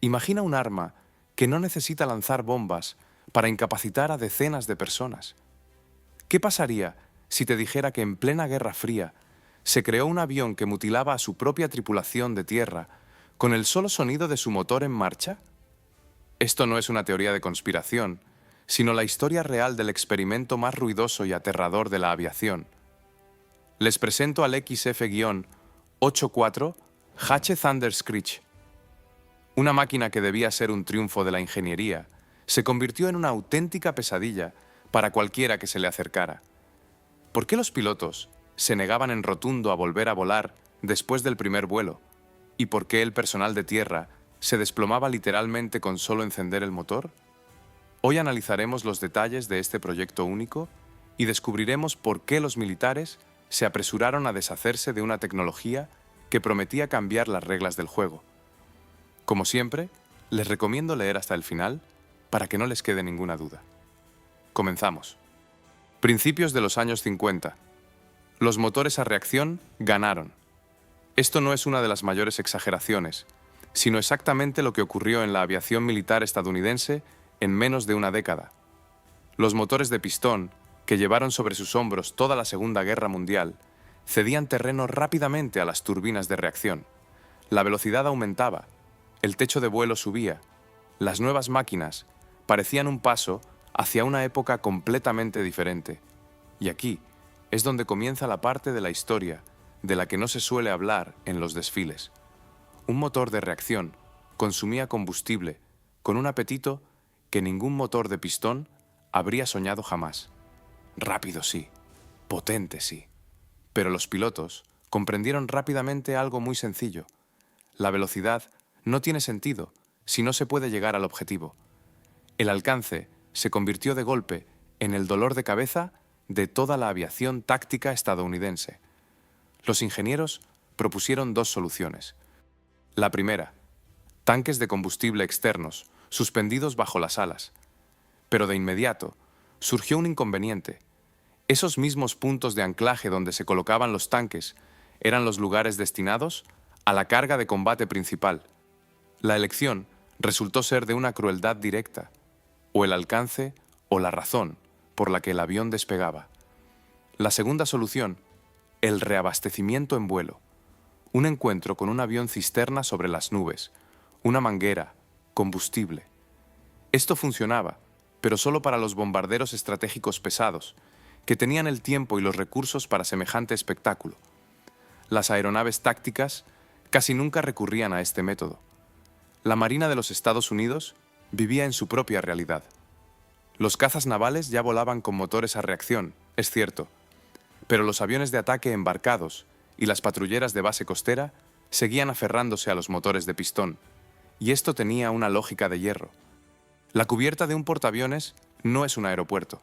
Imagina un arma que no necesita lanzar bombas para incapacitar a decenas de personas. ¿Qué pasaría si te dijera que en plena Guerra Fría se creó un avión que mutilaba a su propia tripulación de tierra con el solo sonido de su motor en marcha? Esto no es una teoría de conspiración, sino la historia real del experimento más ruidoso y aterrador de la aviación. Les presento al XF-84 H Thunder Screech. Una máquina que debía ser un triunfo de la ingeniería, se convirtió en una auténtica pesadilla para cualquiera que se le acercara. ¿Por qué los pilotos se negaban en rotundo a volver a volar después del primer vuelo? ¿Y por qué el personal de tierra se desplomaba literalmente con solo encender el motor? Hoy analizaremos los detalles de este proyecto único y descubriremos por qué los militares se apresuraron a deshacerse de una tecnología que prometía cambiar las reglas del juego. Como siempre, les recomiendo leer hasta el final para que no les quede ninguna duda. Comenzamos. Principios de los años 50. Los motores a reacción ganaron. Esto no es una de las mayores exageraciones, sino exactamente lo que ocurrió en la aviación militar estadounidense en menos de una década. Los motores de pistón, que llevaron sobre sus hombros toda la Segunda Guerra Mundial, cedían terreno rápidamente a las turbinas de reacción. La velocidad aumentaba, el techo de vuelo subía, las nuevas máquinas parecían un paso hacia una época completamente diferente. Y aquí es donde comienza la parte de la historia de la que no se suele hablar en los desfiles. Un motor de reacción consumía combustible con un apetito que ningún motor de pistón habría soñado jamás. Rápido sí, potente sí. Pero los pilotos comprendieron rápidamente algo muy sencillo. La velocidad no tiene sentido si no se puede llegar al objetivo. El alcance se convirtió de golpe en el dolor de cabeza de toda la aviación táctica estadounidense. Los ingenieros propusieron dos soluciones. La primera, tanques de combustible externos, suspendidos bajo las alas. Pero de inmediato surgió un inconveniente. Esos mismos puntos de anclaje donde se colocaban los tanques eran los lugares destinados a la carga de combate principal. La elección resultó ser de una crueldad directa, o el alcance o la razón por la que el avión despegaba. La segunda solución, el reabastecimiento en vuelo. Un encuentro con un avión cisterna sobre las nubes, una manguera, combustible. Esto funcionaba, pero solo para los bombarderos estratégicos pesados, que tenían el tiempo y los recursos para semejante espectáculo. Las aeronaves tácticas casi nunca recurrían a este método. La Marina de los Estados Unidos vivía en su propia realidad. Los cazas navales ya volaban con motores a reacción, es cierto, pero los aviones de ataque embarcados y las patrulleras de base costera seguían aferrándose a los motores de pistón, y esto tenía una lógica de hierro. La cubierta de un portaaviones no es un aeropuerto.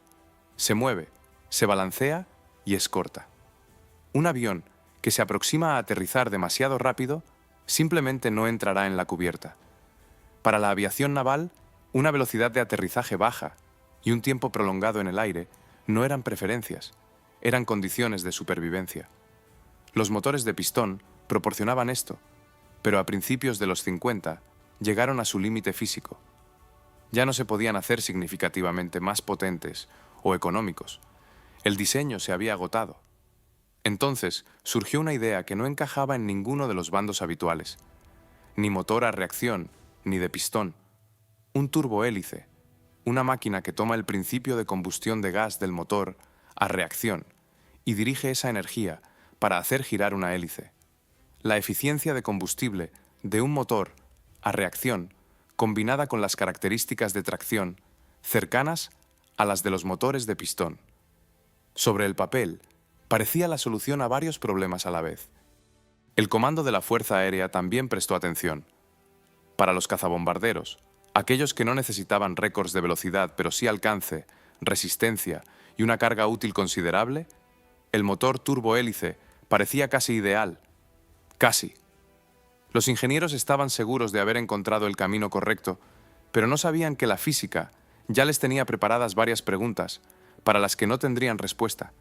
Se mueve, se balancea y es corta. Un avión que se aproxima a aterrizar demasiado rápido simplemente no entrará en la cubierta. Para la aviación naval, una velocidad de aterrizaje baja y un tiempo prolongado en el aire no eran preferencias, eran condiciones de supervivencia. Los motores de pistón proporcionaban esto, pero a principios de los 50 llegaron a su límite físico. Ya no se podían hacer significativamente más potentes o económicos. El diseño se había agotado. Entonces surgió una idea que no encajaba en ninguno de los bandos habituales. Ni motor a reacción, ni de pistón. Un turbohélice, una máquina que toma el principio de combustión de gas del motor a reacción y dirige esa energía para hacer girar una hélice. La eficiencia de combustible de un motor a reacción combinada con las características de tracción cercanas a las de los motores de pistón. Sobre el papel, parecía la solución a varios problemas a la vez. El comando de la Fuerza Aérea también prestó atención. Para los cazabombarderos, aquellos que no necesitaban récords de velocidad pero sí alcance, resistencia y una carga útil considerable, el motor turbohélice parecía casi ideal. Casi. Los ingenieros estaban seguros de haber encontrado el camino correcto, pero no sabían que la física ya les tenía preparadas varias preguntas para las que no tendrían respuesta.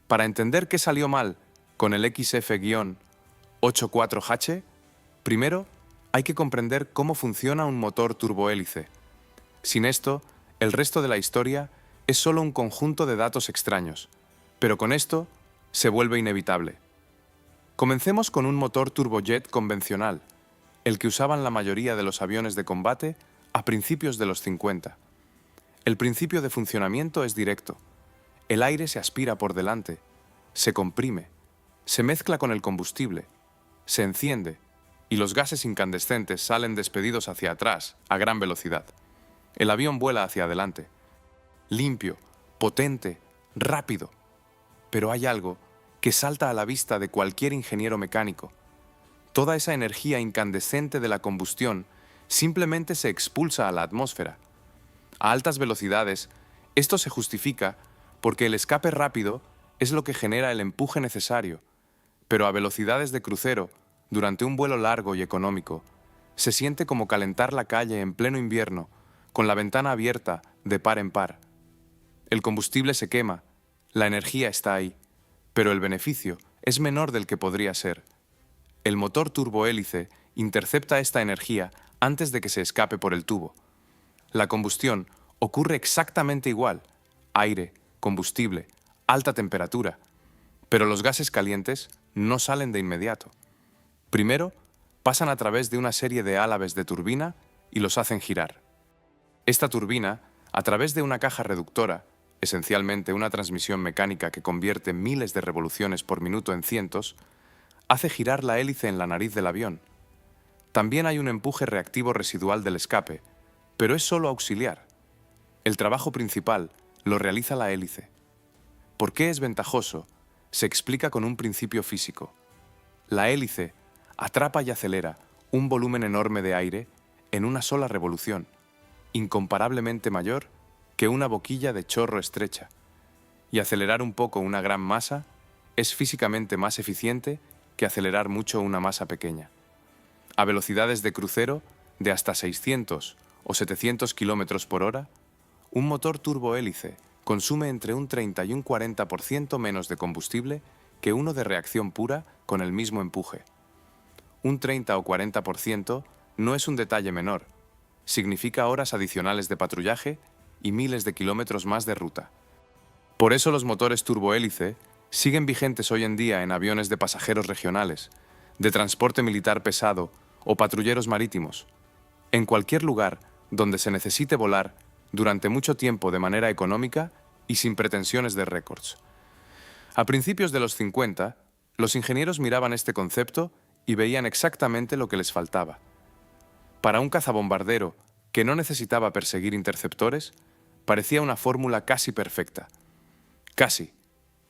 Para entender qué salió mal con el XF-84H, primero hay que comprender cómo funciona un motor turbohélice. Sin esto, el resto de la historia es solo un conjunto de datos extraños, pero con esto se vuelve inevitable. Comencemos con un motor turbojet convencional, el que usaban la mayoría de los aviones de combate a principios de los 50. El principio de funcionamiento es directo. El aire se aspira por delante, se comprime, se mezcla con el combustible, se enciende y los gases incandescentes salen despedidos hacia atrás a gran velocidad. El avión vuela hacia adelante. Limpio, potente, rápido. Pero hay algo que salta a la vista de cualquier ingeniero mecánico. Toda esa energía incandescente de la combustión simplemente se expulsa a la atmósfera. A altas velocidades, esto se justifica porque el escape rápido es lo que genera el empuje necesario, pero a velocidades de crucero, durante un vuelo largo y económico, se siente como calentar la calle en pleno invierno, con la ventana abierta de par en par. El combustible se quema, la energía está ahí, pero el beneficio es menor del que podría ser. El motor turbohélice intercepta esta energía antes de que se escape por el tubo. La combustión ocurre exactamente igual: aire, combustible, alta temperatura. Pero los gases calientes no salen de inmediato. Primero, pasan a través de una serie de álabes de turbina y los hacen girar. Esta turbina, a través de una caja reductora, esencialmente una transmisión mecánica que convierte miles de revoluciones por minuto en cientos, hace girar la hélice en la nariz del avión. También hay un empuje reactivo residual del escape, pero es solo auxiliar. El trabajo principal lo realiza la hélice. ¿Por qué es ventajoso? Se explica con un principio físico. La hélice atrapa y acelera un volumen enorme de aire en una sola revolución, incomparablemente mayor que una boquilla de chorro estrecha. Y acelerar un poco una gran masa es físicamente más eficiente que acelerar mucho una masa pequeña. A velocidades de crucero de hasta 600 o 700 km por hora, un motor turbohélice consume entre un 30 y un 40% menos de combustible que uno de reacción pura con el mismo empuje. Un 30 o 40% no es un detalle menor. Significa horas adicionales de patrullaje y miles de kilómetros más de ruta. Por eso los motores turbohélice siguen vigentes hoy en día en aviones de pasajeros regionales, de transporte militar pesado o patrulleros marítimos. En cualquier lugar donde se necesite volar durante mucho tiempo de manera económica y sin pretensiones de récords. A principios de los 50, los ingenieros miraban este concepto y veían exactamente lo que les faltaba. Para un cazabombardero que no necesitaba perseguir interceptores, parecía una fórmula casi perfecta. Casi,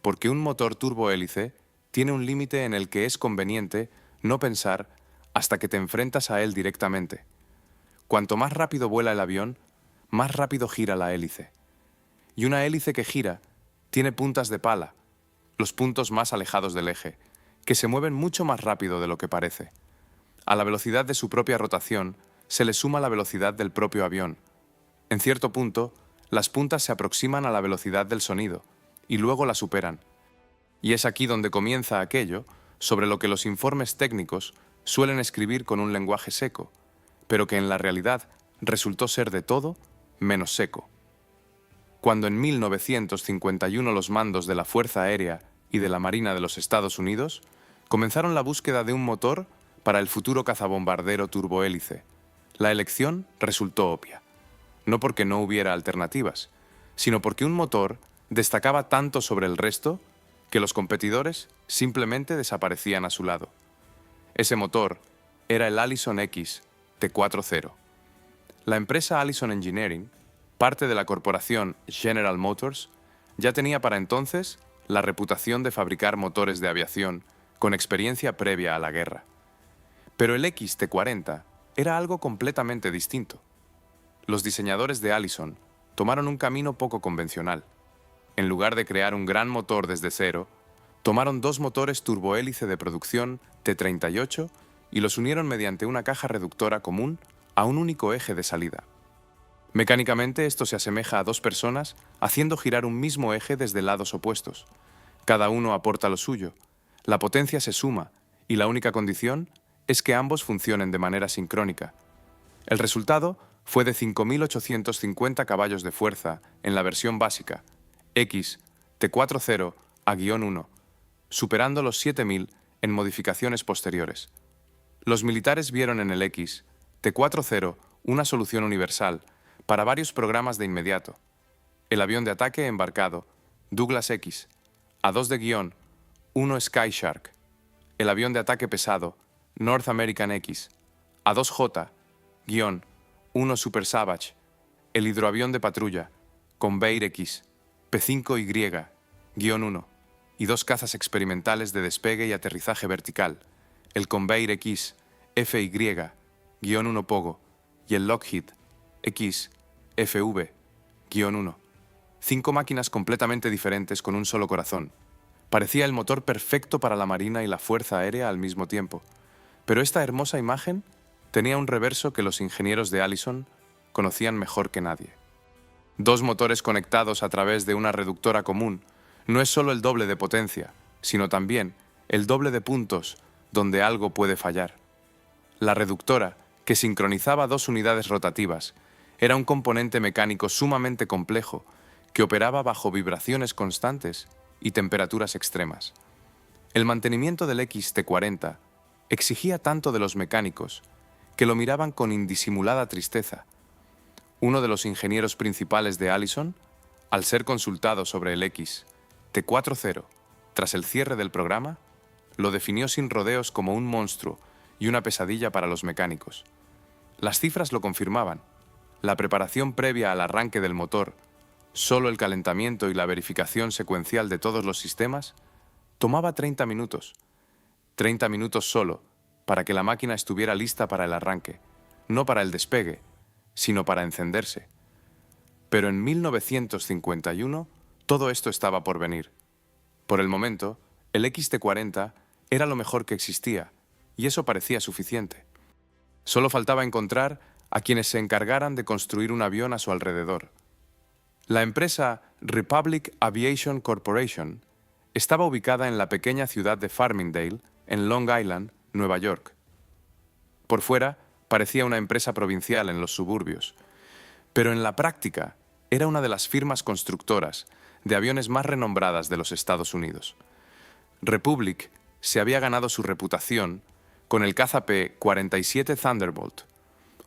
porque un motor turbohélice tiene un límite en el que es conveniente no pensar hasta que te enfrentas a él directamente. Cuanto más rápido vuela el avión, más rápido gira la hélice. Y una hélice que gira tiene puntas de pala, los puntos más alejados del eje, que se mueven mucho más rápido de lo que parece. A la velocidad de su propia rotación se le suma la velocidad del propio avión. En cierto punto, las puntas se aproximan a la velocidad del sonido y luego la superan. Y es aquí donde comienza aquello sobre lo que los informes técnicos suelen escribir con un lenguaje seco, pero que en la realidad resultó ser de todo menos seco. Cuando en 1951 los mandos de la Fuerza Aérea y de la Marina de los Estados Unidos comenzaron la búsqueda de un motor para el futuro cazabombardero turbohélice, la elección resultó obvia. No porque no hubiera alternativas, sino porque un motor destacaba tanto sobre el resto que los competidores simplemente desaparecían a su lado. Ese motor era el Allison X T40. La empresa Allison Engineering, parte de la corporación General Motors, ya tenía para entonces la reputación de fabricar motores de aviación con experiencia previa a la guerra. Pero el XT40 era algo completamente distinto. Los diseñadores de Allison tomaron un camino poco convencional. En lugar de crear un gran motor desde cero, tomaron dos motores turbohélice de producción T38 y los unieron mediante una caja reductora común a un único eje de salida. Mecánicamente esto se asemeja a dos personas haciendo girar un mismo eje desde lados opuestos. Cada uno aporta lo suyo, la potencia se suma y la única condición es que ambos funcionen de manera sincrónica. El resultado fue de 5.850 caballos de fuerza en la versión básica, X T40 a -1, superando los 7.000 en modificaciones posteriores. Los militares vieron en el X T40 una solución universal para varios programas de inmediato. El avión de ataque embarcado Douglas X, A2 de guión, 1 Sky Shark. El avión de ataque pesado North American X, A2J, guión, 1 Super Savage. El hidroavión de patrulla Convair X, P5Y, guión 1, y 2 cazas experimentales de despegue y aterrizaje vertical, el Convair X, FY, guión 1 Pogo, y el Lockheed X, FV, guión 1. 5 máquinas completamente diferentes con un solo corazón. Parecía el motor perfecto para la Marina y la Fuerza Aérea al mismo tiempo. Pero esta hermosa imagen tenía un reverso que los ingenieros de Allison conocían mejor que nadie. 2 motores conectados a través de una reductora común no es solo el doble de potencia, sino también el doble de puntos donde algo puede fallar. La reductora, que sincronizaba 2 unidades rotativas, era un componente mecánico sumamente complejo que operaba bajo vibraciones constantes y temperaturas extremas. El mantenimiento del XT40 exigía tanto de los mecánicos que lo miraban con indisimulada tristeza. Uno de los ingenieros principales de Allison, al ser consultado sobre el XT40 tras el cierre del programa, lo definió sin rodeos como un monstruo y una pesadilla para los mecánicos. Las cifras lo confirmaban. La preparación previa al arranque del motor, solo el calentamiento y la verificación secuencial de todos los sistemas, tomaba 30 minutos. 30 minutos solo para que la máquina estuviera lista para el arranque, no para el despegue, sino para encenderse. Pero en 1951 todo esto estaba por venir. Por el momento, el XT40 era lo mejor que existía, y eso parecía suficiente. Solo faltaba encontrar a quienes se encargaran de construir un avión a su alrededor. La empresa Republic Aviation Corporation estaba ubicada en la pequeña ciudad de Farmingdale, en Long Island, Nueva York. Por fuera, parecía una empresa provincial en los suburbios, pero en la práctica era una de las firmas constructoras de aviones más renombradas de los Estados Unidos. Republic se había ganado su reputación con el caza P-47 Thunderbolt,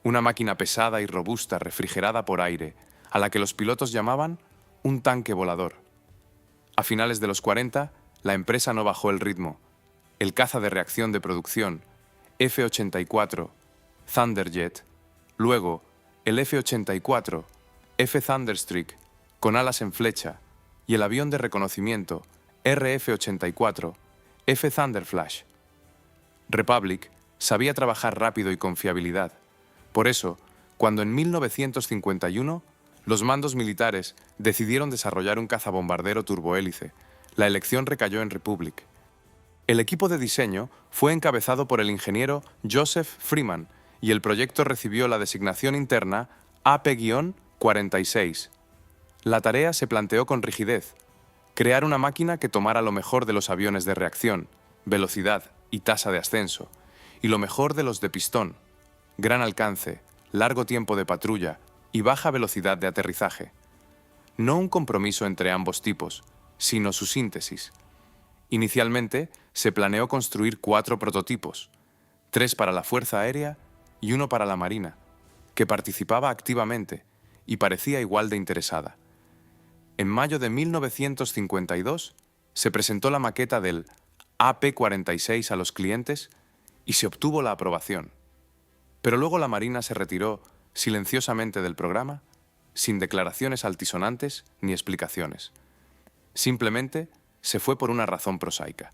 una máquina pesada y robusta refrigerada por aire, a la que los pilotos llamaban un tanque volador. A finales de los 40, la empresa no bajó el ritmo. El caza de reacción de producción, F-84, Thunderjet, luego el F-84, F-Thunderstreak, con alas en flecha, y el avión de reconocimiento, RF-84, F-Thunderflash. Republic sabía trabajar rápido y con fiabilidad. Por eso, cuando en 1951 los mandos militares decidieron desarrollar un cazabombardero turbohélice, la elección recayó en Republic. El equipo de diseño fue encabezado por el ingeniero Joseph Freeman y el proyecto recibió la designación interna AP-46. La tarea se planteó con rigidez: crear una máquina que tomara lo mejor de los aviones de reacción, velocidad y tasa de ascenso, y lo mejor de los de pistón, gran alcance, largo tiempo de patrulla y baja velocidad de aterrizaje. No un compromiso entre ambos tipos, sino su síntesis. Inicialmente, se planeó construir 4 prototipos, 3 para la Fuerza Aérea y 1 para la Marina, que participaba activamente y parecía igual de interesada. En mayo de 1952, se presentó la maqueta del AP-46 a los clientes y se obtuvo la aprobación. Pero luego la Marina se retiró silenciosamente del programa, sin declaraciones altisonantes ni explicaciones. Simplemente se fue por una razón prosaica.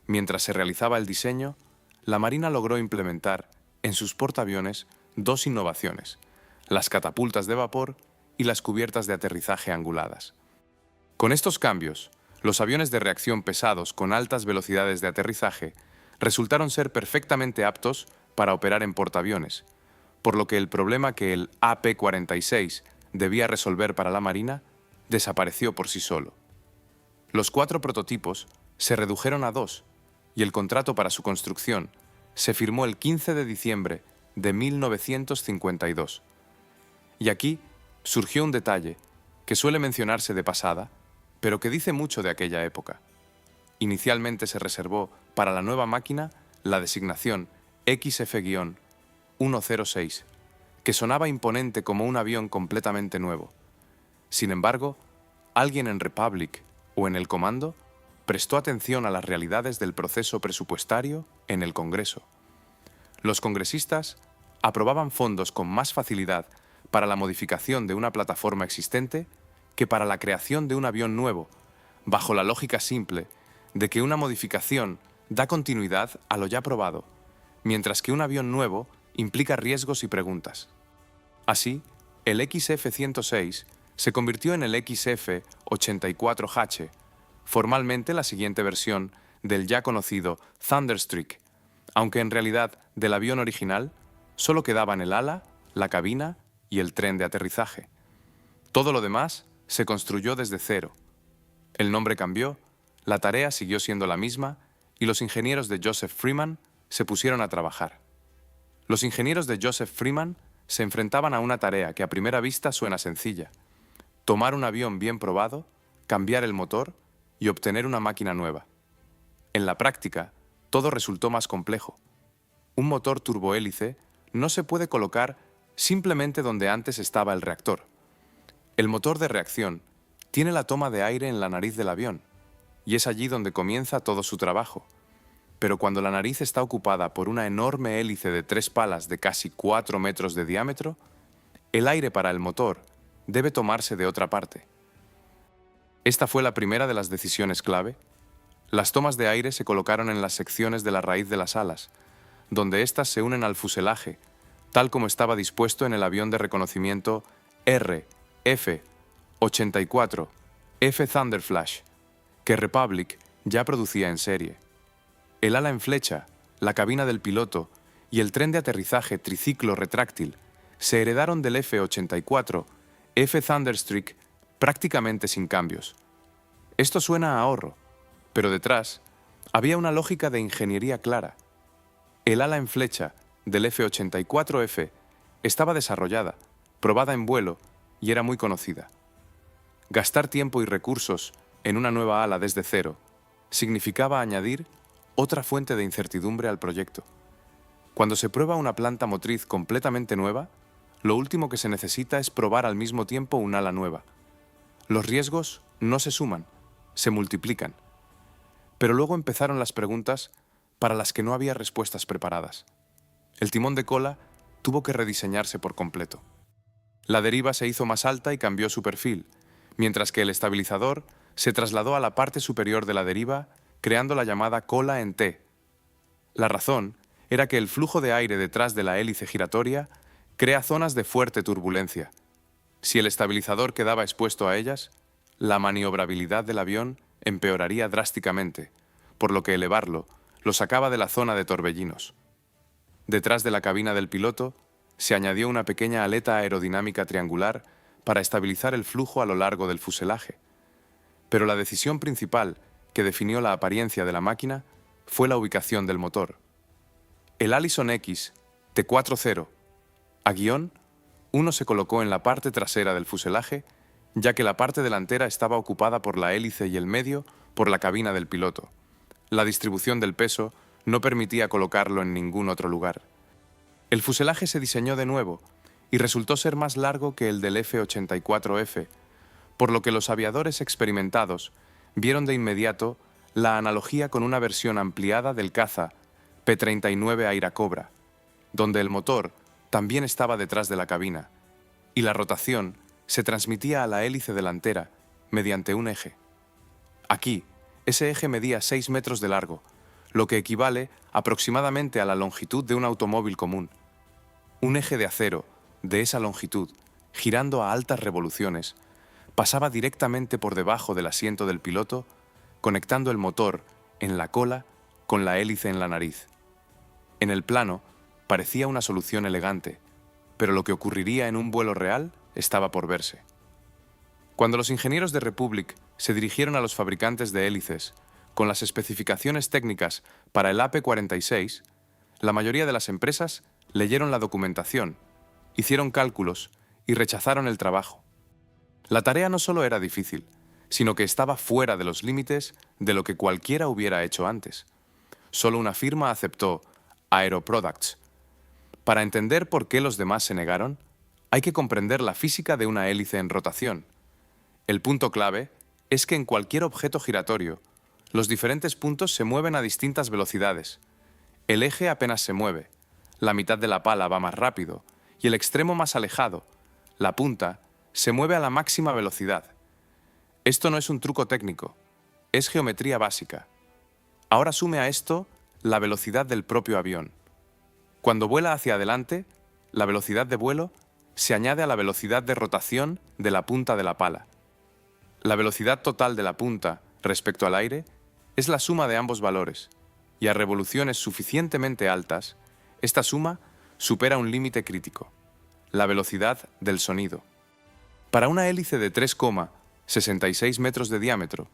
Mientras se realizaba el diseño, la Marina logró implementar en sus portaaviones 2 innovaciones: las catapultas de vapor y las cubiertas de aterrizaje anguladas. Con estos cambios, los aviones de reacción pesados con altas velocidades de aterrizaje resultaron ser perfectamente aptos para operar en portaaviones, por lo que el problema que el AP-46 debía resolver para la Marina desapareció por sí solo. Los 4 prototipos se redujeron a 2 y el contrato para su construcción se firmó el 15 de diciembre de 1952. Y aquí surgió un detalle que suele mencionarse de pasada, pero que dice mucho de aquella época. Inicialmente se reservó para la nueva máquina la designación XF-106, que sonaba imponente como un avión completamente nuevo. Sin embargo, alguien en Republic o en el comando prestó atención a las realidades del proceso presupuestario en el Congreso. Los congresistas aprobaban fondos con más facilidad para la modificación de una plataforma existente que para la creación de un avión nuevo, bajo la lógica simple de que una modificación da continuidad a lo ya probado, mientras que un avión nuevo implica riesgos y preguntas. Así, el XF-106 se convirtió en el XF-84H, formalmente la siguiente versión del ya conocido Thunderstreak, aunque en realidad del avión original solo quedaban el ala, la cabina y el tren de aterrizaje. Todo lo demás se construyó desde cero. El nombre cambió, la tarea siguió siendo la misma y los ingenieros de Joseph Freeman se pusieron a trabajar. Los ingenieros de Joseph Freeman se enfrentaban a una tarea que a primera vista suena sencilla: tomar un avión bien probado, cambiar el motor y obtener una máquina nueva. En la práctica, todo resultó más complejo. Un motor turbohélice no se puede colocar simplemente donde antes estaba el reactor. El motor de reacción tiene la toma de aire en la nariz del avión, y es allí donde comienza todo su trabajo. Pero cuando la nariz está ocupada por una enorme hélice de 3 palas de casi 4 metros de diámetro, el aire para el motor debe tomarse de otra parte. Esta fue la primera de las decisiones clave. Las tomas de aire se colocaron en las secciones de la raíz de las alas, donde éstas se unen al fuselaje, tal como estaba dispuesto en el avión de reconocimiento RF-84 F Thunderflash, que Republic ya producía en serie. El ala en flecha, la cabina del piloto y el tren de aterrizaje triciclo retráctil se heredaron del F-84 F Thunderstreak prácticamente sin cambios. Esto suena a ahorro, pero detrás había una lógica de ingeniería clara. El ala en flecha del F-84F estaba desarrollada, probada en vuelo y era muy conocida. Gastar tiempo y recursos en una nueva ala desde cero significaba añadir otra fuente de incertidumbre al proyecto. Cuando se prueba una planta motriz completamente nueva, lo último que se necesita es probar al mismo tiempo un ala nueva. Los riesgos no se suman, se multiplican. Pero luego empezaron las preguntas para las que no había respuestas preparadas. El timón de cola tuvo que rediseñarse por completo. La deriva se hizo más alta y cambió su perfil, mientras que el estabilizador se trasladó a la parte superior de la deriva, creando la llamada cola en T. La razón era que el flujo de aire detrás de la hélice giratoria crea zonas de fuerte turbulencia. Si el estabilizador quedaba expuesto a ellas, la maniobrabilidad del avión empeoraría drásticamente, por lo que elevarlo lo sacaba de la zona de torbellinos. Detrás de la cabina del piloto se añadió una pequeña aleta aerodinámica triangular para estabilizar el flujo a lo largo del fuselaje. Pero la decisión principal que definió la apariencia de la máquina fue la ubicación del motor. El Allison X T40 a guión, uno se colocó en la parte trasera del fuselaje, ya que la parte delantera estaba ocupada por la hélice y el medio por la cabina del piloto. La distribución del peso no permitía colocarlo en ningún otro lugar. El fuselaje se diseñó de nuevo y resultó ser más largo que el del F-84F, por lo que los aviadores experimentados vieron de inmediato la analogía con una versión ampliada del caza P-39 Airacobra, donde el motor también estaba detrás de la cabina y la rotación se transmitía a la hélice delantera mediante un eje. Aquí, ese eje medía 6 metros de largo, lo que equivale aproximadamente a la longitud de un automóvil común. Un eje de acero de esa longitud, girando a altas revoluciones, pasaba directamente por debajo del asiento del piloto, conectando el motor en la cola con la hélice en la nariz. En el plano parecía una solución elegante, pero lo que ocurriría en un vuelo real estaba por verse. Cuando los ingenieros de Republic se dirigieron a los fabricantes de hélices con las especificaciones técnicas para el AP-46, la mayoría de las empresas leyeron la documentación, hicieron cálculos y rechazaron el trabajo. La tarea no solo era difícil, sino que estaba fuera de los límites de lo que cualquiera hubiera hecho antes. Solo una firma aceptó, Aeroproducts. Para entender por qué los demás se negaron, hay que comprender la física de una hélice en rotación. El punto clave es que en cualquier objeto giratorio, los diferentes puntos se mueven a distintas velocidades. El eje apenas se mueve, la mitad de la pala va más rápido y el extremo más alejado, la punta, se mueve a la máxima velocidad. Esto no es un truco técnico, es geometría básica. Ahora sume a esto la velocidad del propio avión. Cuando vuela hacia adelante, la velocidad de vuelo se añade a la velocidad de rotación de la punta de la pala. La velocidad total de la punta respecto al aire es la suma de ambos valores, y a revoluciones suficientemente altas, esta suma supera un límite crítico, la velocidad del sonido. Para una hélice de 3,66 metros de diámetro,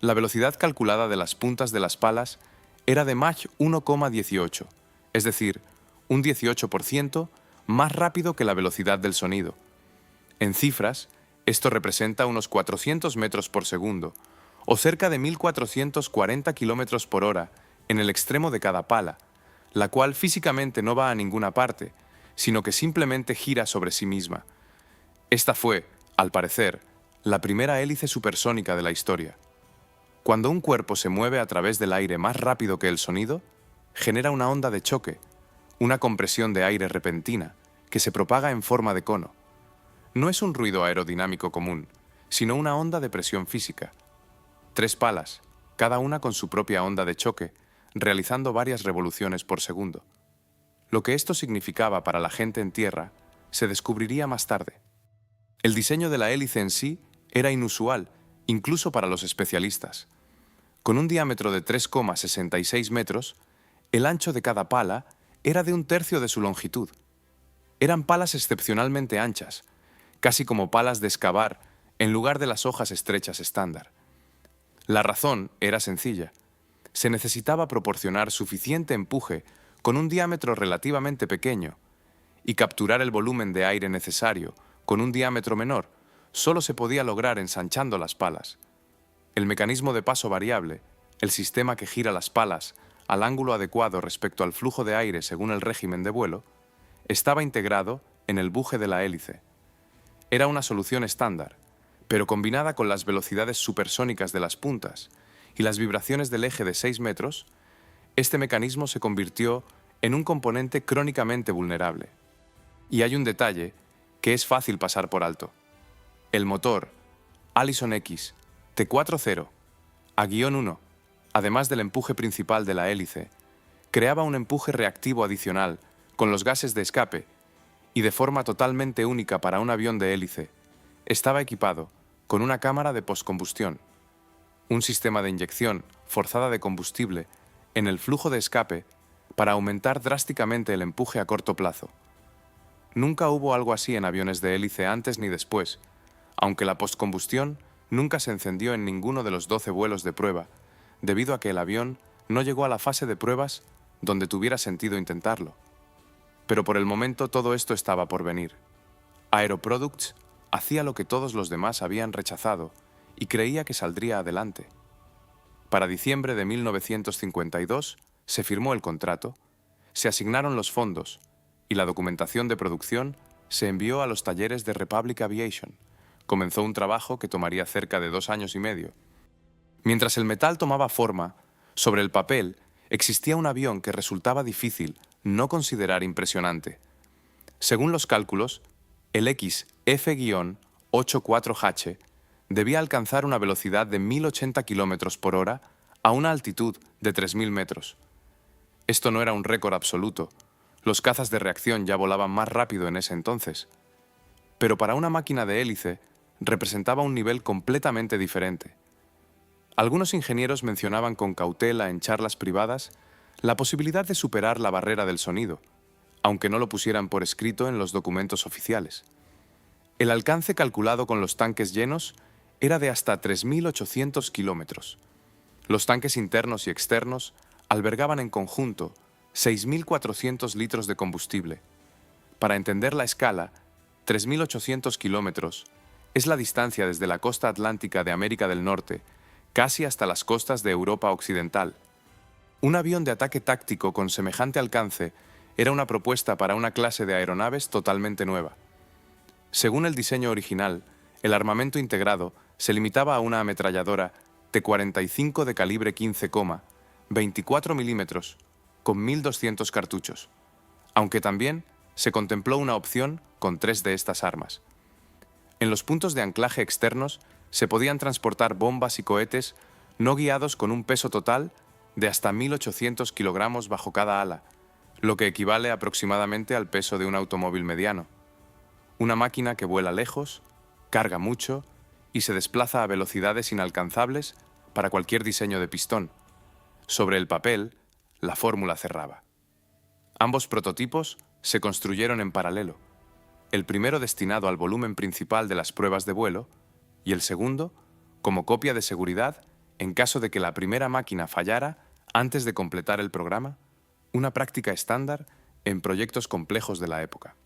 la velocidad calculada de las puntas de las palas era de Mach 1,18, es decir, un 18% más rápido que la velocidad del sonido. En cifras, esto representa unos 400 metros por segundo, o cerca de 1.440 kilómetros por hora en el extremo de cada pala, la cual físicamente no va a ninguna parte, sino que simplemente gira sobre sí misma. Esta fue, al parecer, la primera hélice supersónica de la historia. Cuando un cuerpo se mueve a través del aire más rápido que el sonido, genera una onda de choque, una compresión de aire repentina, que se propaga en forma de cono. No es un ruido aerodinámico común, sino una onda de presión física. 3 palas, cada una con su propia onda de choque, realizando varias revoluciones por segundo. Lo que esto significaba para la gente en tierra se descubriría más tarde. El diseño de la hélice en sí era inusual, incluso para los especialistas. Con un diámetro de 3,66 metros, el ancho de cada pala era de un tercio de su longitud. Eran palas excepcionalmente anchas, casi como palas de excavar en lugar de las hojas estrechas estándar. La razón era sencilla. Se necesitaba proporcionar suficiente empuje con un diámetro relativamente pequeño, y capturar el volumen de aire necesario con un diámetro menor solo se podía lograr ensanchando las palas. El mecanismo de paso variable, el sistema que gira las palas al ángulo adecuado respecto al flujo de aire según el régimen de vuelo, estaba integrado en el buje de la hélice. Era una solución estándar, pero combinada con las velocidades supersónicas de las puntas y las vibraciones del eje de 6 metros, este mecanismo se convirtió en un componente crónicamente vulnerable. Y hay un detalle que es fácil pasar por alto. El motor Allison X T40 A-1, además del empuje principal de la hélice, creaba un empuje reactivo adicional con los gases de escape y de forma totalmente única para un avión de hélice, estaba equipado con una cámara de postcombustión, un sistema de inyección forzada de combustible en el flujo de escape para aumentar drásticamente el empuje a corto plazo. Nunca hubo algo así en aviones de hélice antes ni después, aunque la postcombustión nunca se encendió en ninguno de los 12 vuelos de prueba, debido a que el avión no llegó a la fase de pruebas donde tuviera sentido intentarlo. Pero por el momento todo esto estaba por venir. Aeroproducts hacía lo que todos los demás habían rechazado y creía que saldría adelante. Para diciembre de 1952 se firmó el contrato, se asignaron los fondos y la documentación de producción se envió a los talleres de Republic Aviation. Comenzó un trabajo que tomaría cerca de 2 años y medio. Mientras el metal tomaba forma, sobre el papel existía un avión que resultaba difícil no considerar impresionante. Según los cálculos, el XF-84H debía alcanzar una velocidad de 1.080 km por hora a una altitud de 3.000 metros. Esto no era un récord absoluto. Los cazas de reacción ya volaban más rápido en ese entonces. Pero para una máquina de hélice representaba un nivel completamente diferente. Algunos ingenieros mencionaban con cautela en charlas privadas la posibilidad de superar la barrera del sonido, aunque no lo pusieran por escrito en los documentos oficiales. El alcance calculado con los tanques llenos era de hasta 3.800 kilómetros. Los tanques internos y externos albergaban en conjunto 6.400 litros de combustible. Para entender la escala, 3.800 kilómetros es la distancia desde la costa atlántica de América del Norte casi hasta las costas de Europa Occidental. Un avión de ataque táctico con semejante alcance era una propuesta para una clase de aeronaves totalmente nueva. Según el diseño original, el armamento integrado se limitaba a una ametralladora T-45 de calibre 15,24 milímetros, con 1.200 cartuchos, aunque también se contempló una opción con 3 de estas armas. En los puntos de anclaje externos se podían transportar bombas y cohetes no guiados con un peso total de hasta 1.800 kilogramos bajo cada ala, lo que equivale aproximadamente al peso de un automóvil mediano. Una máquina que vuela lejos, carga mucho y se desplaza a velocidades inalcanzables para cualquier diseño de pistón. Sobre el papel, la fórmula cerraba. Ambos prototipos se construyeron en paralelo, el primero destinado al volumen principal de las pruebas de vuelo y el segundo como copia de seguridad en caso de que la primera máquina fallara antes de completar el programa, una práctica estándar en proyectos complejos de la época.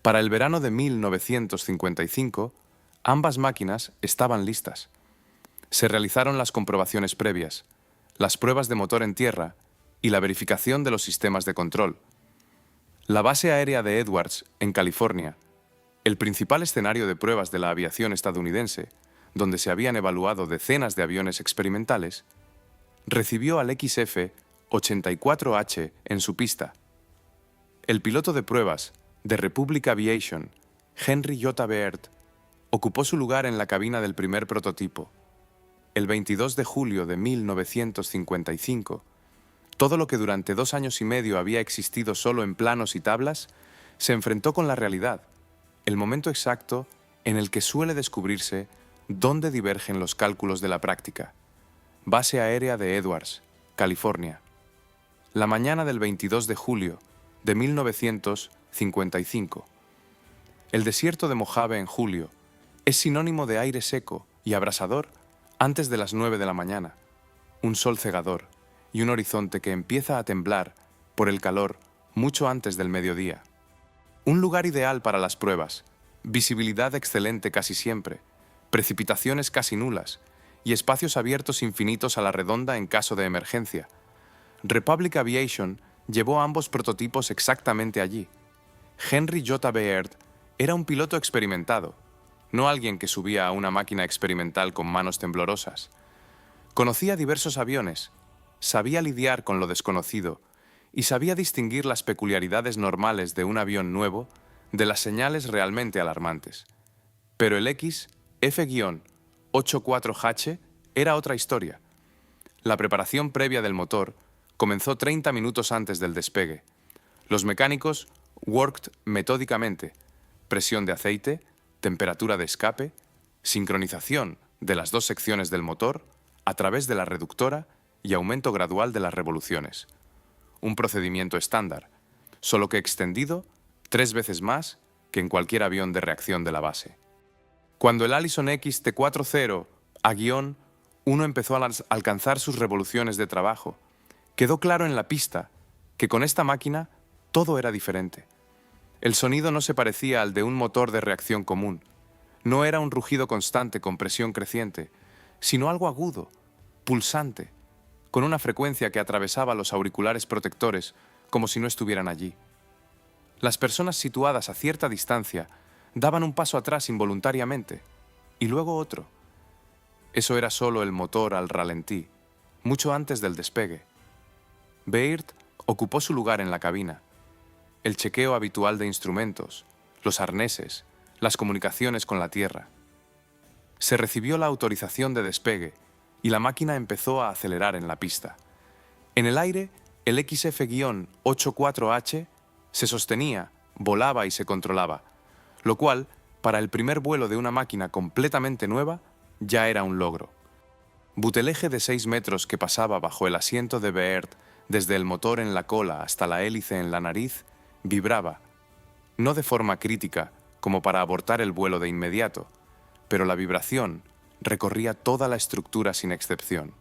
Para el verano de 1955, ambas máquinas estaban listas. Se realizaron las comprobaciones previas, las pruebas de motor en tierra y la verificación de los sistemas de control. La base aérea de Edwards, en California, el principal escenario de pruebas de la aviación estadounidense, donde se habían evaluado decenas de aviones experimentales, recibió al XF-84H en su pista. El piloto de pruebas de Republic Aviation, Henry J. Beard, ocupó su lugar en la cabina del primer prototipo. El 22 de julio de 1955, todo lo que durante 2 años y medio había existido solo en planos y tablas, se enfrentó con la realidad, el momento exacto en el que suele descubrirse dónde divergen los cálculos de la práctica. Base aérea de Edwards, California. La mañana del 22 de julio de 1955. El desierto de Mojave en julio es sinónimo de aire seco y abrasador antes de las 9 de la mañana, un sol cegador y un horizonte que empieza a temblar por el calor mucho antes del mediodía. Un lugar ideal para las pruebas, visibilidad excelente casi siempre, precipitaciones casi nulas y espacios abiertos infinitos a la redonda en caso de emergencia. Republic Aviation llevó ambos prototipos exactamente allí. Henry J. Beard era un piloto experimentado, no alguien que subía a una máquina experimental con manos temblorosas. Conocía diversos aviones, sabía lidiar con lo desconocido y sabía distinguir las peculiaridades normales de un avión nuevo de las señales realmente alarmantes. Pero el XF-84H era otra historia. La preparación previa del motor comenzó 30 minutos antes del despegue. Los mecánicos worked metódicamente, presión de aceite, temperatura de escape, sincronización de las 2 secciones del motor a través de la reductora y aumento gradual de las revoluciones. Un procedimiento estándar, solo que extendido 3 veces más que en cualquier avión de reacción de la base. Cuando el Allison XT-40A-1 empezó a alcanzar sus revoluciones de trabajo, quedó claro en la pista que con esta máquina todo era diferente. El sonido no se parecía al de un motor de reacción común. No era un rugido constante con presión creciente, sino algo agudo, pulsante, con una frecuencia que atravesaba los auriculares protectores como si no estuvieran allí. Las personas situadas a cierta distancia daban un paso atrás involuntariamente, y luego otro. Eso era solo el motor al ralentí, mucho antes del despegue. Beard ocupó su lugar en la cabina. El chequeo habitual de instrumentos, los arneses, las comunicaciones con la tierra. Se recibió la autorización de despegue y la máquina empezó a acelerar en la pista. En el aire, el XF-84H se sostenía, volaba y se controlaba, lo cual, para el primer vuelo de una máquina completamente nueva, ya era un logro. Buteleje de 6 metros que pasaba bajo el asiento de Beard desde el motor en la cola hasta la hélice en la nariz, vibraba, no de forma crítica como para abortar el vuelo de inmediato, pero la vibración recorría toda la estructura sin excepción.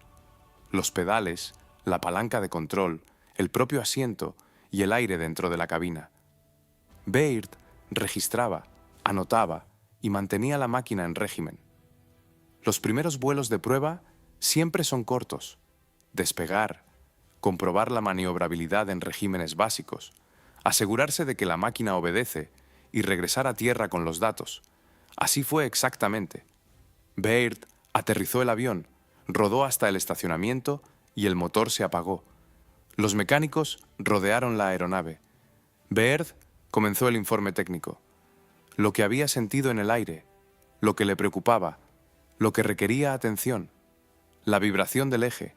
Los pedales, la palanca de control, el propio asiento y el aire dentro de la cabina. Baird registraba, anotaba y mantenía la máquina en régimen. Los primeros vuelos de prueba siempre son cortos. Despegar, comprobar la maniobrabilidad en regímenes básicos, asegurarse de que la máquina obedece y regresar a tierra con los datos. Así fue exactamente. Baird aterrizó el avión, rodó hasta el estacionamiento y el motor se apagó. Los mecánicos rodearon la aeronave. Baird comenzó el informe técnico. Lo que había sentido en el aire, lo que le preocupaba, lo que requería atención, la vibración del eje,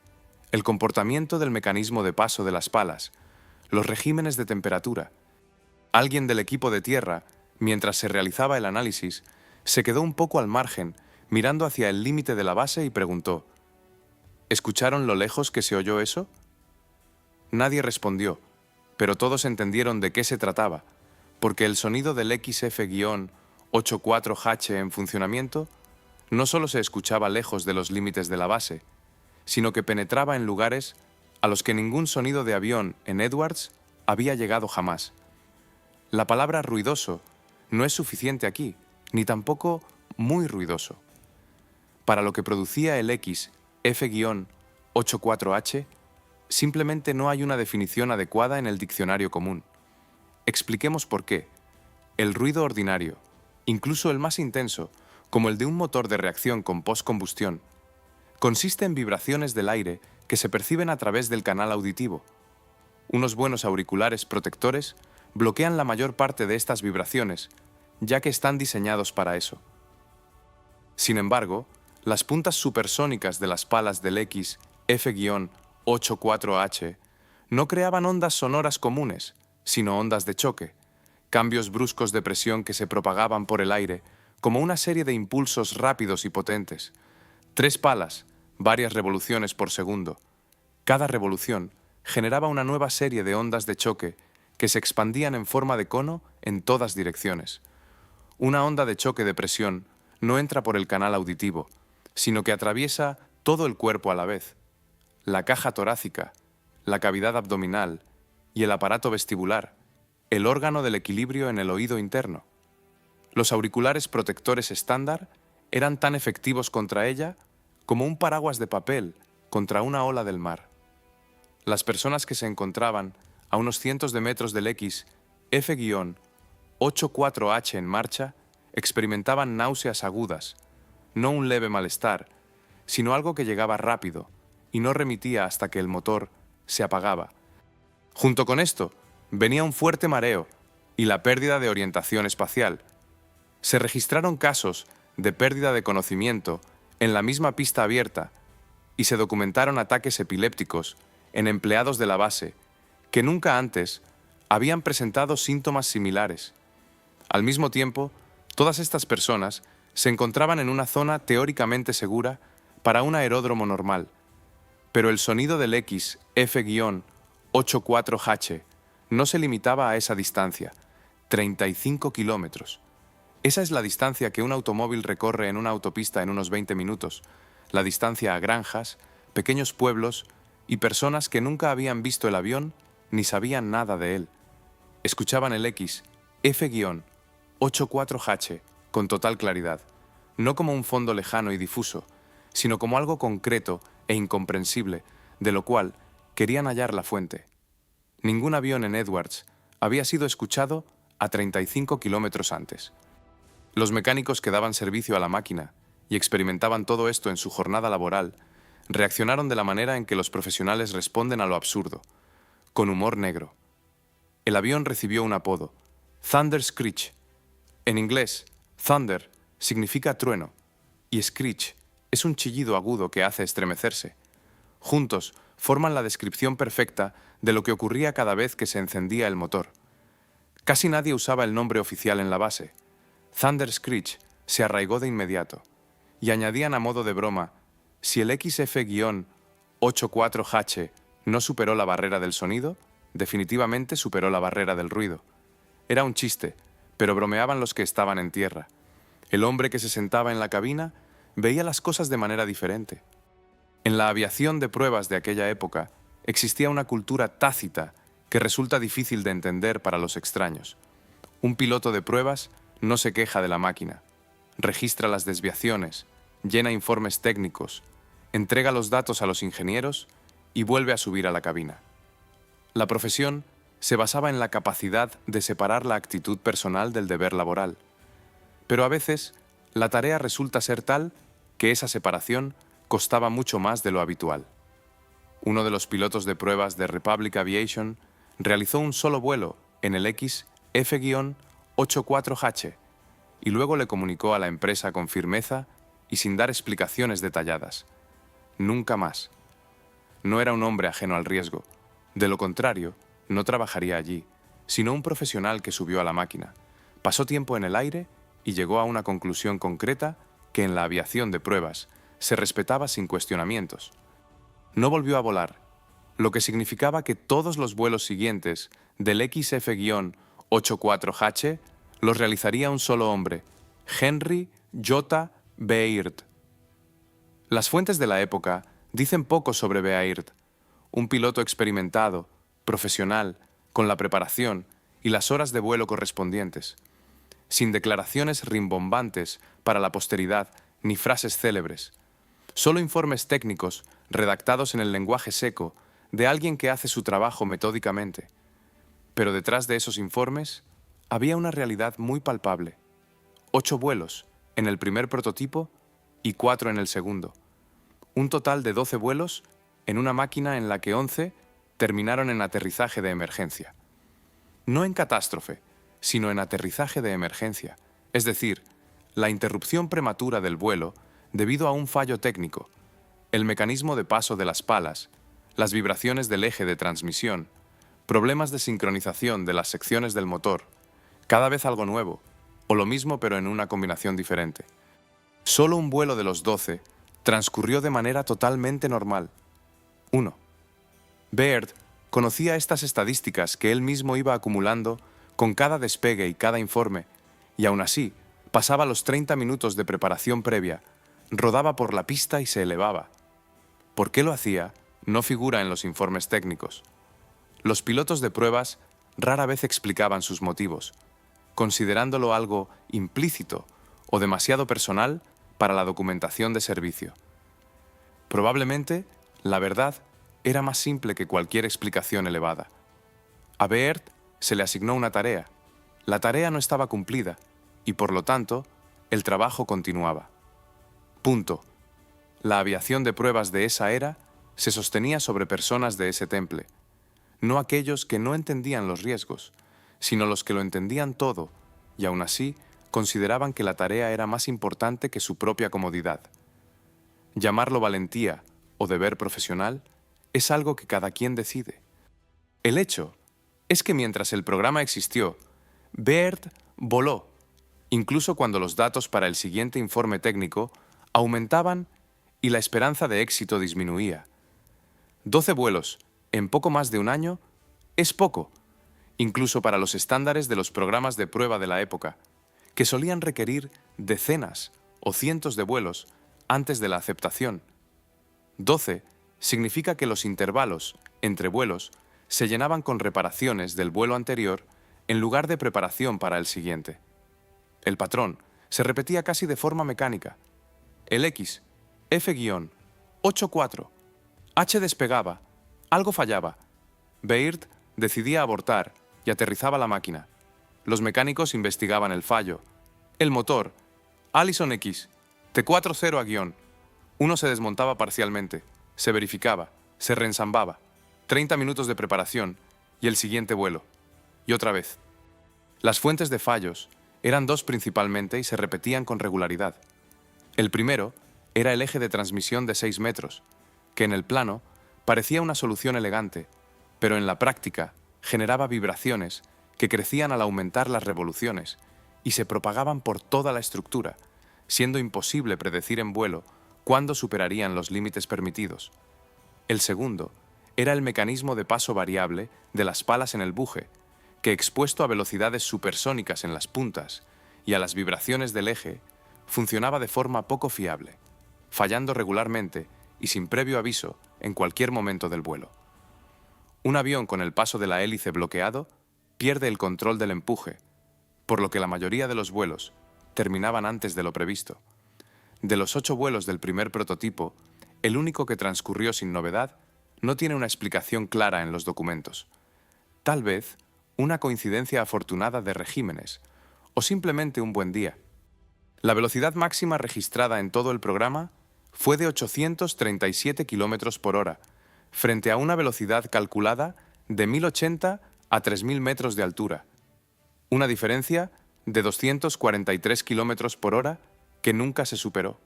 el comportamiento del mecanismo de paso de las palas, los regímenes de temperatura. Alguien del equipo de tierra, mientras se realizaba el análisis, se quedó un poco al margen, mirando hacia el límite de la base y preguntó: ¿escucharon lo lejos que se oyó eso? Nadie respondió, pero todos entendieron de qué se trataba, porque el sonido del XF-84H en funcionamiento no solo se escuchaba lejos de los límites de la base, sino que penetraba en lugares a los que ningún sonido de avión en Edwards había llegado jamás. La palabra ruidoso no es suficiente aquí, ni tampoco muy ruidoso. Para lo que producía el XF-84H, simplemente no hay una definición adecuada en el diccionario común. Expliquemos por qué. El ruido ordinario, incluso el más intenso, como el de un motor de reacción con postcombustión, consiste en vibraciones del aire que se perciben a través del canal auditivo. Unos buenos auriculares protectores bloquean la mayor parte de estas vibraciones, ya que están diseñados para eso. Sin embargo, las puntas supersónicas de las palas del XF-84H no creaban ondas sonoras comunes, sino ondas de choque, cambios bruscos de presión que se propagaban por el aire como una serie de impulsos rápidos y potentes. 3 palas, varias revoluciones por segundo. Cada revolución generaba una nueva serie de ondas de choque que se expandían en forma de cono en todas direcciones. Una onda de choque de presión no entra por el canal auditivo, sino que atraviesa todo el cuerpo a la vez. La caja torácica, la cavidad abdominal y el aparato vestibular, el órgano del equilibrio en el oído interno. Los auriculares protectores estándar eran tan efectivos contra ella como un paraguas de papel contra una ola del mar. Las personas que se encontraban a unos cientos de metros del XF-84H en marcha experimentaban náuseas agudas, no un leve malestar, sino algo que llegaba rápido y no remitía hasta que el motor se apagaba. Junto con esto, venía un fuerte mareo y la pérdida de orientación espacial. Se registraron casos de pérdida de conocimiento en la misma pista abierta y se documentaron ataques epilépticos en empleados de la base que nunca antes habían presentado síntomas similares. Al mismo tiempo, todas estas personas se encontraban en una zona teóricamente segura para un aeródromo normal, pero el sonido del XF-84H no se limitaba a esa distancia, 35 kilómetros. Esa es la distancia que un automóvil recorre en una autopista en unos 20 minutos, la distancia a granjas, pequeños pueblos y personas que nunca habían visto el avión ni sabían nada de él. Escuchaban el XF-84H con total claridad, no como un fondo lejano y difuso, sino como algo concreto e incomprensible, de lo cual querían hallar la fuente. Ningún avión en Edwards había sido escuchado a 35 kilómetros antes. Los mecánicos que daban servicio a la máquina y experimentaban todo esto en su jornada laboral reaccionaron de la manera en que los profesionales responden a lo absurdo, con humor negro. El avión recibió un apodo, Thunder Screech. En inglés, thunder significa trueno y screech es un chillido agudo que hace estremecerse. Juntos forman la descripción perfecta de lo que ocurría cada vez que se encendía el motor. Casi nadie usaba el nombre oficial en la base. Thunder Screech se arraigó de inmediato, y añadían a modo de broma: si el XF-84H no superó la barrera del sonido, definitivamente superó la barrera del ruido. Era un chiste, pero bromeaban los que estaban en tierra. El hombre que se sentaba en la cabina veía las cosas de manera diferente. En la aviación de pruebas de aquella época, existía una cultura tácita que resulta difícil de entender para los extraños. Un piloto de pruebas no se queja de la máquina, registra las desviaciones, llena informes técnicos, entrega los datos a los ingenieros y vuelve a subir a la cabina. La profesión se basaba en la capacidad de separar la actitud personal del deber laboral, pero a veces la tarea resulta ser tal que esa separación costaba mucho más de lo habitual. Uno de los pilotos de pruebas de Republic Aviation realizó un solo vuelo en el X F-84H y luego le comunicó a la empresa con firmeza y sin dar explicaciones detalladas: nunca más. No era un hombre ajeno al riesgo. De lo contrario, no trabajaría allí, sino un profesional que subió a la máquina, pasó tiempo en el aire y llegó a una conclusión concreta que en la aviación de pruebas se respetaba sin cuestionamientos. No volvió a volar, lo que significaba que todos los vuelos siguientes del XF-84H los realizaría un solo hombre, Henry J. Beard. Las fuentes de la época dicen poco sobre Beard, un piloto experimentado, profesional, con la preparación y las horas de vuelo correspondientes, sin declaraciones rimbombantes para la posteridad ni frases célebres, solo informes técnicos redactados en el lenguaje seco de alguien que hace su trabajo metódicamente. Pero detrás de esos informes había una realidad muy palpable: 8 vuelos en el primer prototipo y 4 en el segundo. Un total de 12 vuelos en una máquina en la que 11 terminaron en aterrizaje de emergencia. No en catástrofe, sino en aterrizaje de emergencia, es decir, la interrupción prematura del vuelo debido a un fallo técnico, el mecanismo de paso de las palas, las vibraciones del eje de transmisión, problemas de sincronización de las secciones del motor, cada vez algo nuevo, o lo mismo pero en una combinación diferente. Solo un vuelo de los 12 transcurrió de manera totalmente normal. 1. Beard conocía estas estadísticas que él mismo iba acumulando con cada despegue y cada informe, y aún así pasaba los 30 minutos de preparación previa, rodaba por la pista y se elevaba. ¿Por qué lo hacía? No figura en los informes técnicos. Los pilotos de pruebas rara vez explicaban sus motivos, considerándolo algo implícito o demasiado personal para la documentación de servicio. Probablemente, la verdad era más simple que cualquier explicación elevada. A Beard se le asignó una tarea. La tarea no estaba cumplida y, por lo tanto, el trabajo continuaba. Punto. La aviación de pruebas de esa era se sostenía sobre personas de ese temple, no aquellos que no entendían los riesgos, sino los que lo entendían todo y aún así consideraban que la tarea era más importante que su propia comodidad. Llamarlo valentía o deber profesional es algo que cada quien decide. El hecho es que mientras el programa existió, Beard voló, incluso cuando los datos para el siguiente informe técnico aumentaban y la esperanza de éxito disminuía. 12 vuelos en poco más de un año es poco, incluso para los estándares de los programas de prueba de la época, que solían requerir decenas o cientos de vuelos antes de la aceptación. 12 significa que los intervalos entre vuelos se llenaban con reparaciones del vuelo anterior en lugar de preparación para el siguiente. El patrón se repetía casi de forma mecánica. El X, F-84, H despegaba, algo fallaba. Beard decidía abortar y aterrizaba la máquina. Los mecánicos investigaban el fallo. El motor, Allison X, T40 a guión. Uno se desmontaba parcialmente, se verificaba, se reensambaba. 30 minutos de preparación y el siguiente vuelo. Y otra vez. Las fuentes de fallos eran 2 principalmente y se repetían con regularidad. El primero era el eje de transmisión de 6 metros, que en el plano parecía una solución elegante, pero en la práctica generaba vibraciones que crecían al aumentar las revoluciones y se propagaban por toda la estructura, siendo imposible predecir en vuelo cuándo superarían los límites permitidos. El segundo era el mecanismo de paso variable de las palas en el buje, que expuesto a velocidades supersónicas en las puntas y a las vibraciones del eje, funcionaba de forma poco fiable, fallando regularmente y sin previo aviso en cualquier momento del vuelo. Un avión con el paso de la hélice bloqueado pierde el control del empuje, por lo que la mayoría de los vuelos terminaban antes de lo previsto. De los 8 vuelos del primer prototipo, el único que transcurrió sin novedad no tiene una explicación clara en los documentos. Tal vez una coincidencia afortunada de regímenes, o simplemente un buen día. La velocidad máxima registrada en todo el programa fue de 837 km por hora, frente a una velocidad calculada de 1080 a 3000 metros de altura. Una diferencia de 243 km por hora que nunca se superó.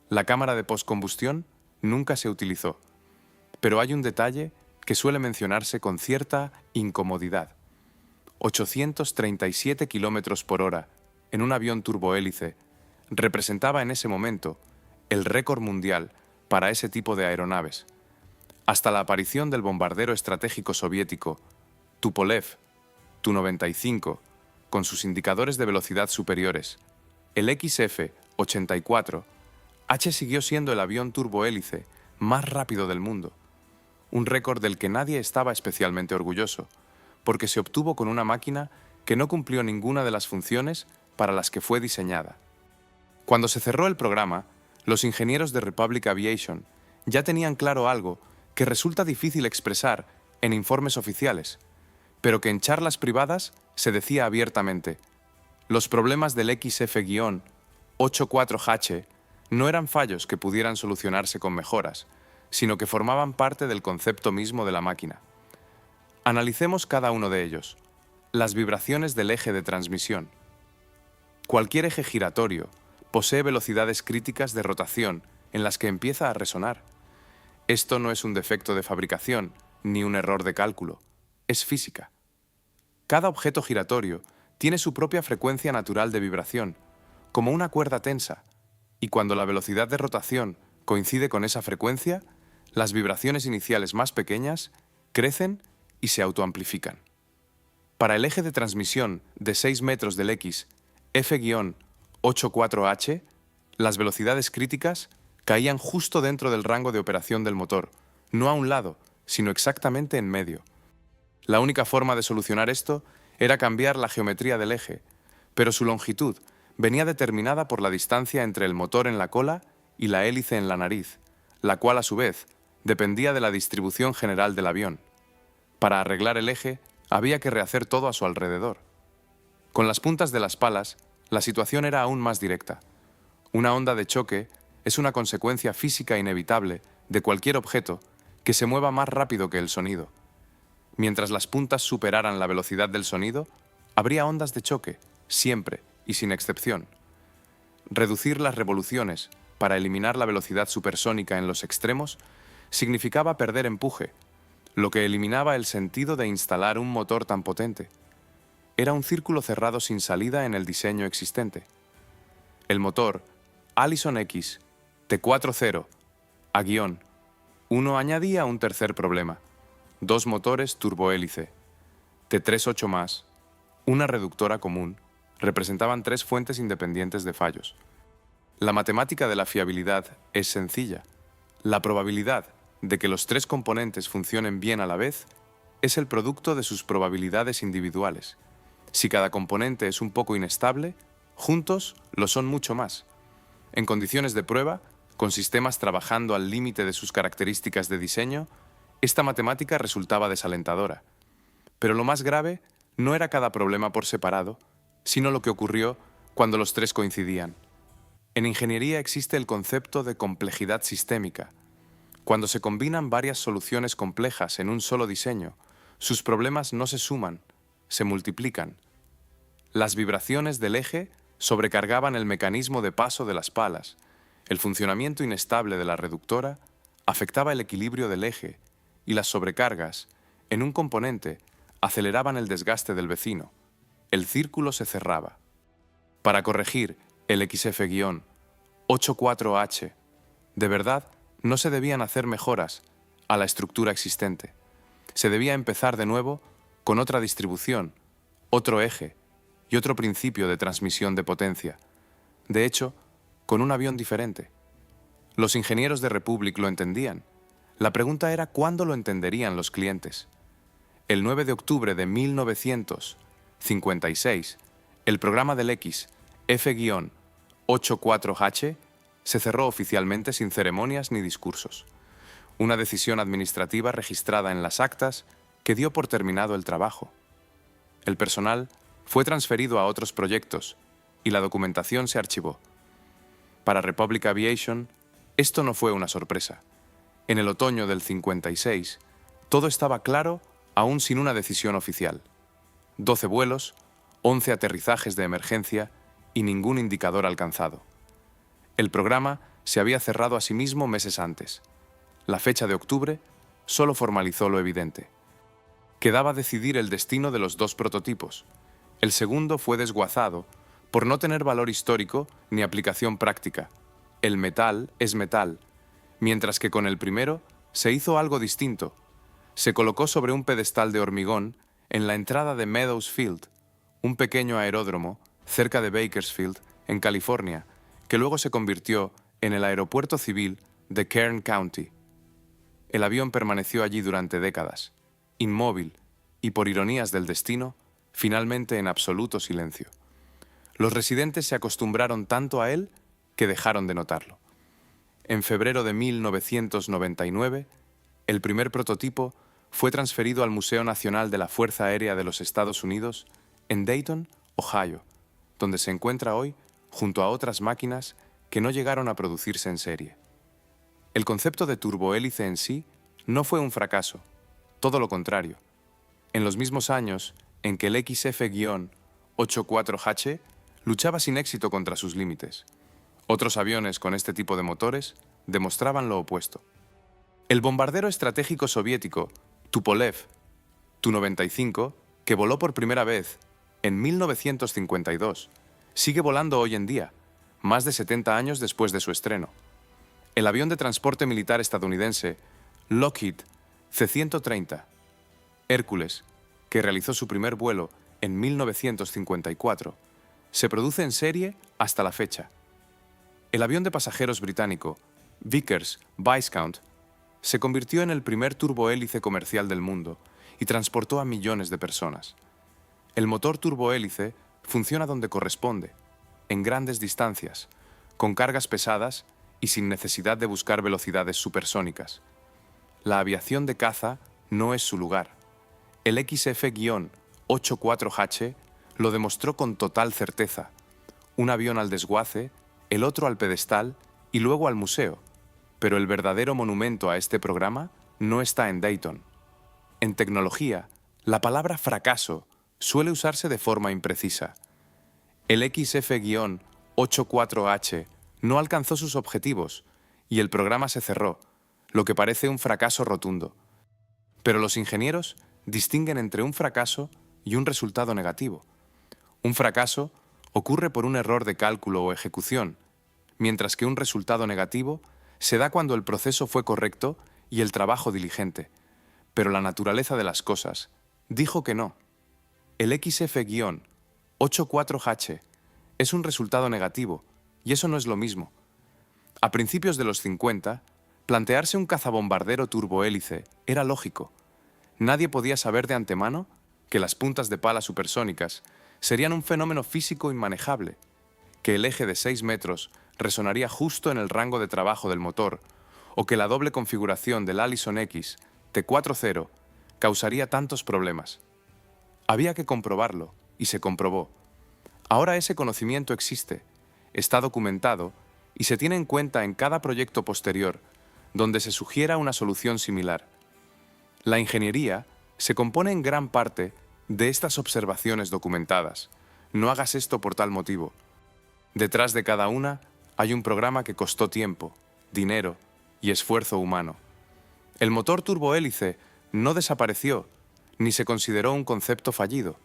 La cámara de postcombustión nunca se utilizó. Pero hay un detalle que suele mencionarse con cierta incomodidad. 837 km por hora en un avión turbohélice representaba en ese momento el récord mundial para ese tipo de aeronaves. Hasta la aparición del bombardero estratégico soviético Tupolev Tu-95, con sus indicadores de velocidad superiores, el XF-84, H siguió siendo el avión turbohélice más rápido del mundo, un récord del que nadie estaba especialmente orgulloso, porque se obtuvo con una máquina que no cumplió ninguna de las funciones para las que fue diseñada. Cuando se cerró el programa, los ingenieros de Republic Aviation ya tenían claro algo que resulta difícil expresar en informes oficiales, pero que en charlas privadas se decía abiertamente. Los problemas del XF-84H no eran fallos que pudieran solucionarse con mejoras, sino que formaban parte del concepto mismo de la máquina. Analicemos cada uno de ellos. Las vibraciones del eje de transmisión. Cualquier eje giratorio posee velocidades críticas de rotación en las que empieza a resonar. Esto no es un defecto de fabricación ni un error de cálculo, es física. Cada objeto giratorio tiene su propia frecuencia natural de vibración, como una cuerda tensa, y cuando la velocidad de rotación coincide con esa frecuencia, las vibraciones iniciales más pequeñas crecen y se autoamplifican. Para el eje de transmisión de 6 metros del X, F-84H, las velocidades críticas caían justo dentro del rango de operación del motor, no a un lado, sino exactamente en medio. La única forma de solucionar esto era cambiar la geometría del eje, pero su longitud venía determinada por la distancia entre el motor en la cola y la hélice en la nariz, la cual a su vez dependía de la distribución general del avión. Para arreglar el eje, había que rehacer todo a su alrededor. Con las puntas de las palas, la situación era aún más directa. Una onda de choque es una consecuencia física inevitable de cualquier objeto que se mueva más rápido que el sonido. Mientras las puntas superaran la velocidad del sonido, habría ondas de choque, siempre y sin excepción. Reducir las revoluciones para eliminar la velocidad supersónica en los extremos significaba perder empuje, lo que eliminaba el sentido de instalar un motor tan potente. Era un círculo cerrado sin salida en el diseño existente. El motor Allison X T40 A-1 añadía un tercer problema: 2 motores turbohélice T38+, una reductora común, representaban 3 fuentes independientes de fallos. La matemática de la fiabilidad es sencilla. La probabilidad de que los 3 componentes funcionen bien a la vez es el producto de sus probabilidades individuales. Si cada componente es un poco inestable, juntos lo son mucho más. En condiciones de prueba, con sistemas trabajando al límite de sus características de diseño, esta matemática resultaba desalentadora. Pero lo más grave no era cada problema por separado, sino lo que ocurrió cuando los 3 coincidían. En ingeniería existe el concepto de complejidad sistémica. Cuando se combinan varias soluciones complejas en un solo diseño, sus problemas no se suman, se multiplican. Las vibraciones del eje sobrecargaban el mecanismo de paso de las palas. El funcionamiento inestable de la reductora afectaba el equilibrio del eje y las sobrecargas en un componente aceleraban el desgaste del vecino. El círculo se cerraba. Para corregir el XF-84H, de verdad, no se debían hacer mejoras a la estructura existente. Se debía empezar de nuevo con otra distribución, otro eje y otro principio de transmisión de potencia. De hecho, con un avión diferente. Los ingenieros de Republic lo entendían. La pregunta era cuándo lo entenderían los clientes. el 9 de octubre de 1956, el programa del X F-84H se cerró oficialmente sin ceremonias ni discursos. Una decisión administrativa registrada en las actas que dio por terminado el trabajo. El personal fue transferido a otros proyectos y la documentación se archivó. Para Republic Aviation, esto no fue una sorpresa. En el otoño del 56, todo estaba claro aún sin una decisión oficial. 12 vuelos, 11 aterrizajes de emergencia y ningún indicador alcanzado. El programa se había cerrado a sí mismo meses antes. La fecha de octubre solo formalizó lo evidente. Quedaba decidir el destino de los dos prototipos. El segundo fue desguazado por no tener valor histórico ni aplicación práctica. El metal es metal, mientras que con el primero se hizo algo distinto. Se colocó sobre un pedestal de hormigón en la entrada de Meadows Field, un pequeño aeródromo cerca de Bakersfield, en California, que luego se convirtió en el aeropuerto civil de Kern County. El avión permaneció allí durante décadas, inmóvil y, por ironías del destino, finalmente en absoluto silencio. Los residentes se acostumbraron tanto a él que dejaron de notarlo. En febrero de 1999, el primer prototipo fue transferido al Museo Nacional de la Fuerza Aérea de los Estados Unidos en Dayton, Ohio, donde se encuentra hoy junto a otras máquinas que no llegaron a producirse en serie. El concepto de turbohélice en sí no fue un fracaso, todo lo contrario. En los mismos años en que el XF-84H luchaba sin éxito contra sus límites. Otros aviones con este tipo de motores demostraban lo opuesto. El bombardero estratégico soviético Tupolev Tu-95, que voló por primera vez en 1952, sigue volando hoy en día, más de 70 años después de su estreno. El avión de transporte militar estadounidense Lockheed C-130, Hércules, que realizó su primer vuelo en 1954, se produce en serie hasta la fecha. El avión de pasajeros británico Vickers Viscount se convirtió en el primer turbohélice comercial del mundo y transportó a millones de personas. El motor turbohélice funciona donde corresponde, en grandes distancias, con cargas pesadas y sin necesidad de buscar velocidades supersónicas. La aviación de caza no es su lugar. El XF-84H lo demostró con total certeza. Un avión al desguace, el otro al pedestal y luego al museo. Pero el verdadero monumento a este programa no está en Dayton. En tecnología, la palabra fracaso suele usarse de forma imprecisa. El XF-84H no alcanzó sus objetivos y el programa se cerró, lo que parece un fracaso rotundo. Pero los ingenieros distinguen entre un fracaso y un resultado negativo. Un fracaso ocurre por un error de cálculo o ejecución, mientras que un resultado negativo se da cuando el proceso fue correcto y el trabajo diligente. Pero la naturaleza de las cosas dijo que no. El XF-84H es un resultado negativo, y eso no es lo mismo. A principios de los 50, plantearse un cazabombardero turbohélice era lógico. Nadie podía saber de antemano que las puntas de pala supersónicas serían un fenómeno físico inmanejable, que el eje de 6 metros resonaría justo en el rango de trabajo del motor, o que la doble configuración del Allison X T-40 causaría tantos problemas. Había que comprobarlo, y se comprobó. Ahora ese conocimiento existe, está documentado y se tiene en cuenta en cada proyecto posterior donde se sugiera una solución similar. La ingeniería se compone en gran parte de estas observaciones documentadas. No hagas esto por tal motivo. Detrás de cada una hay un programa que costó tiempo, dinero y esfuerzo humano. El motor turbohélice no desapareció, ni se consideró un concepto fallido.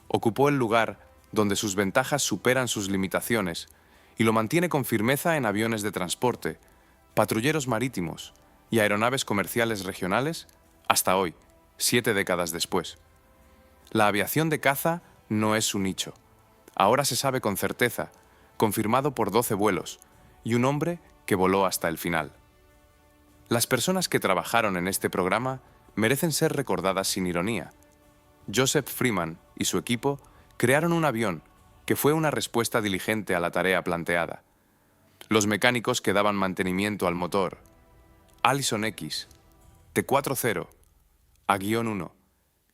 Ocupó el lugar donde sus ventajas superan sus limitaciones y lo mantiene con firmeza en aviones de transporte, patrulleros marítimos y aeronaves comerciales regionales hasta hoy, 7 décadas después. La aviación de caza no es su nicho. Ahora se sabe con certeza, confirmado por 12 vuelos y un hombre que voló hasta el final. Las personas que trabajaron en este programa merecen ser recordadas sin ironía. Joseph Freeman y su equipo crearon un avión que fue una respuesta diligente a la tarea planteada. Los mecánicos que daban mantenimiento al motor, Allison X, T-40, A-1,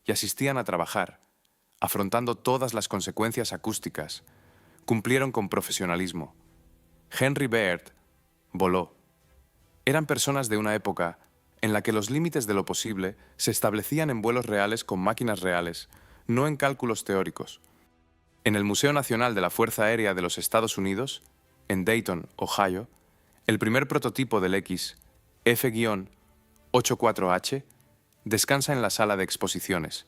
y asistían a trabajar, afrontando todas las consecuencias acústicas, cumplieron con profesionalismo. Henry Baird voló. Eran personas de una época en la que los límites de lo posible se establecían en vuelos reales con máquinas reales, no en cálculos teóricos. En el Museo Nacional de la Fuerza Aérea de los Estados Unidos, en Dayton, Ohio, el primer prototipo del X, F-84H, descansa en la sala de exposiciones.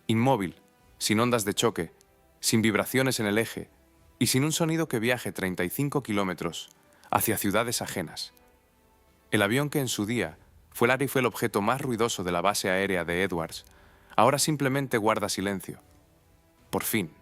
Inmóvil, sin ondas de choque, sin vibraciones en el eje y sin un sonido que viaje 35 kilómetros hacia ciudades ajenas. El avión que en su día fue el objeto más ruidoso de la base aérea de Edwards, ahora simplemente guarda silencio. Por fin.